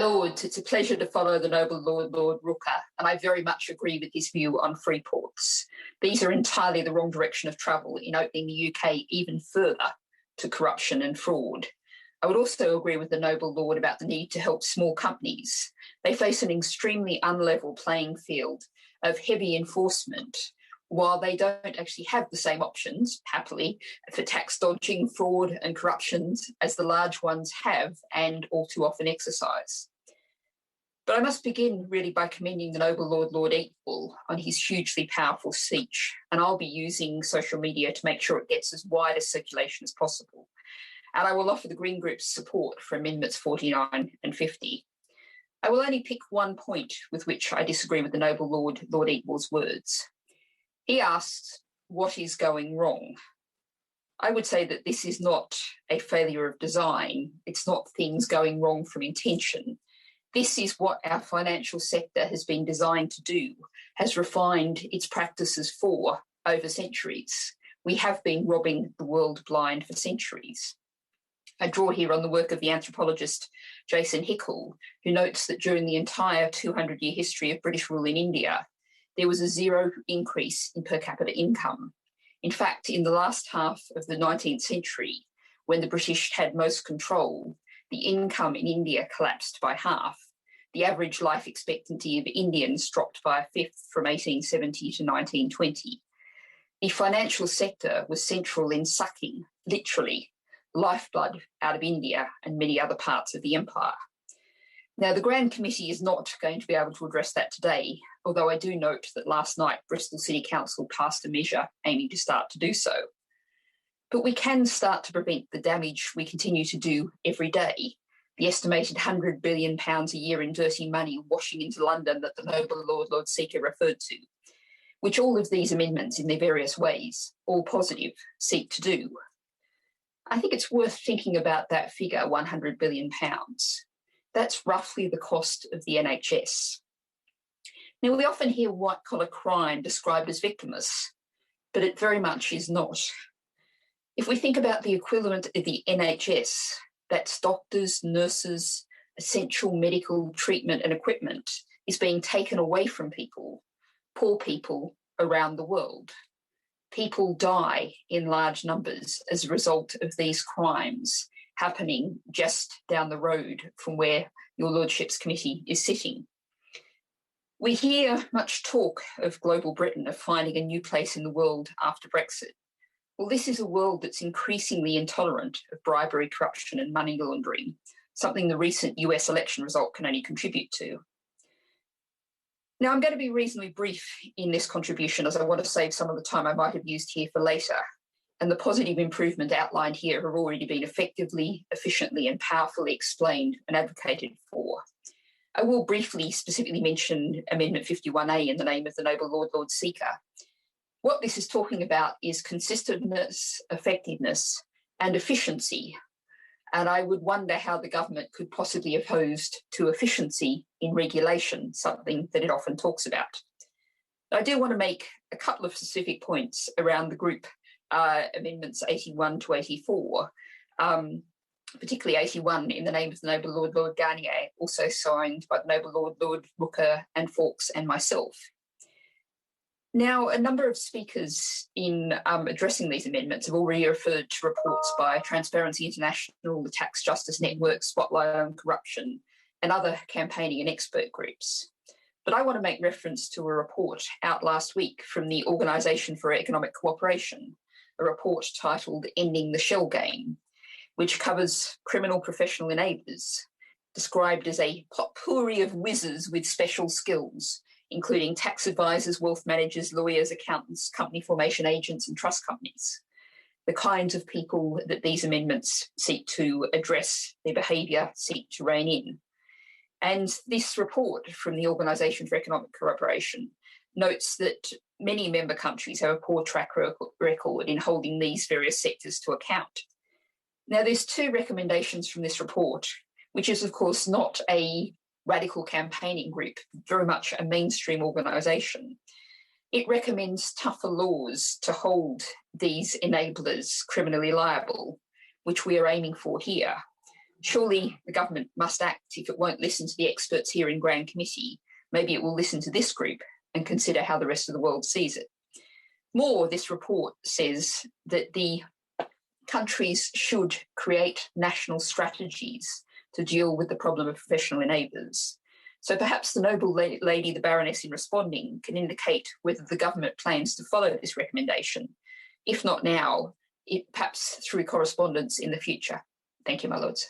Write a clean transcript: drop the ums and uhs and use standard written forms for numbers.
Lords, it's a pleasure to follow the noble Lord Rooker, and I very much agree with his view on free ports. These are entirely the wrong direction of travel in opening the UK even further to corruption and fraud. I would also agree with the noble Lord about the need to help small companies. They face an extremely unlevel playing field of heavy enforcement, while they don't actually have the same options, happily, for tax dodging, fraud and corruptions as the large ones have and all too often exercise. But I must begin really by commending the noble Lord Eatwell on his hugely powerful speech, and I'll be using social media to make sure it gets as wide a circulation as possible. And I will offer the Green Group's support for Amendments 49 and 50. I will only pick one point with which I disagree with the noble Lord Eatwell's words. He asks, what is going wrong? I would say that this is not a failure of design. It's not things going wrong from intention. This is what our financial sector has been designed to do, has refined its practices for over centuries. We have been robbing the world blind for centuries. I draw here on the work of the anthropologist Jason Hickel, who notes that during the entire 200-year history of British rule in India, there was a zero increase in per capita income. In fact, in the last half of the 19th century, when the British had most control, the income in India collapsed by half. The average life expectancy of Indians dropped by a fifth from 1870 to 1920. The financial sector was central in sucking, literally, lifeblood out of India and many other parts of the empire. Now, the Grand Committee is not going to be able to address that today, although I do note that last night Bristol City Council passed a measure aiming to start to do so. But we can start to prevent the damage we continue to do every day, the estimated £100 billion a year in dirty money washing into London that the noble Lord Seeker referred to, which all of these amendments in their various ways, all positive, seek to do. I think it's worth thinking about that figure, £100 billion. That's roughly the cost of the NHS. Now, we often hear white-collar crime described as victimless, but it very much is not. If we think about the equivalent of the NHS, that's doctors, nurses, essential medical treatment and equipment, is being taken away from people, poor people around the world. People die in large numbers as a result of these crimes happening just down the road from where your Lordship's committee is sitting. We hear much talk of global Britain, of finding a new place in the world after Brexit. Well, this is a world that's increasingly intolerant of bribery, corruption and money laundering, something the recent US election result can only contribute to. Now, I'm going to be reasonably brief in this contribution as I want to save some of the time I might have used here for later. And the positive improvement outlined here have already been effectively, efficiently and powerfully explained and advocated for. I will briefly specifically mention Amendment 51A in the name of the noble Lord Seeker. What this is talking about is consistentness, effectiveness and efficiency. And I would wonder how the government could possibly be opposed to efficiency in regulation, something that it often talks about. I do want to make a couple of specific points around the group Amendments 81 to 84, particularly 81 in the name of the noble Lord Garnier, also signed by the noble Lord Rooker and Fawkes and myself. Now, a number of speakers in addressing these amendments have already referred to reports by Transparency International, the Tax Justice Network, Spotlight on Corruption, and other campaigning and expert groups. But I want to make reference to a report out last week from the Organisation for Economic Cooperation, a report titled Ending the Shell Game, which covers criminal professional enablers, described as a potpourri of whizzes with special skills, including tax advisors, wealth managers, lawyers, accountants, company formation agents and trust companies, the kinds of people that these amendments seek to address, their behaviour seek to rein in. And this report from the Organisation for Economic Cooperation notes that many member countries have a poor track record in holding these various sectors to account. Now, there's two recommendations from this report, which is, of course, not a radical campaigning group, very much a mainstream organisation. It recommends tougher laws to hold these enablers criminally liable, which we are aiming for here. Surely the government must act. If it won't listen to the experts here in Grand Committee, maybe it will listen to this group and consider how the rest of the world sees it. More, this report says that the countries should create national strategies to deal with the problem of professional enablers. So perhaps the noble lady, the Baroness, in responding, can indicate whether the government plans to follow this recommendation. If not now, perhaps through correspondence in the future. Thank you, my lords.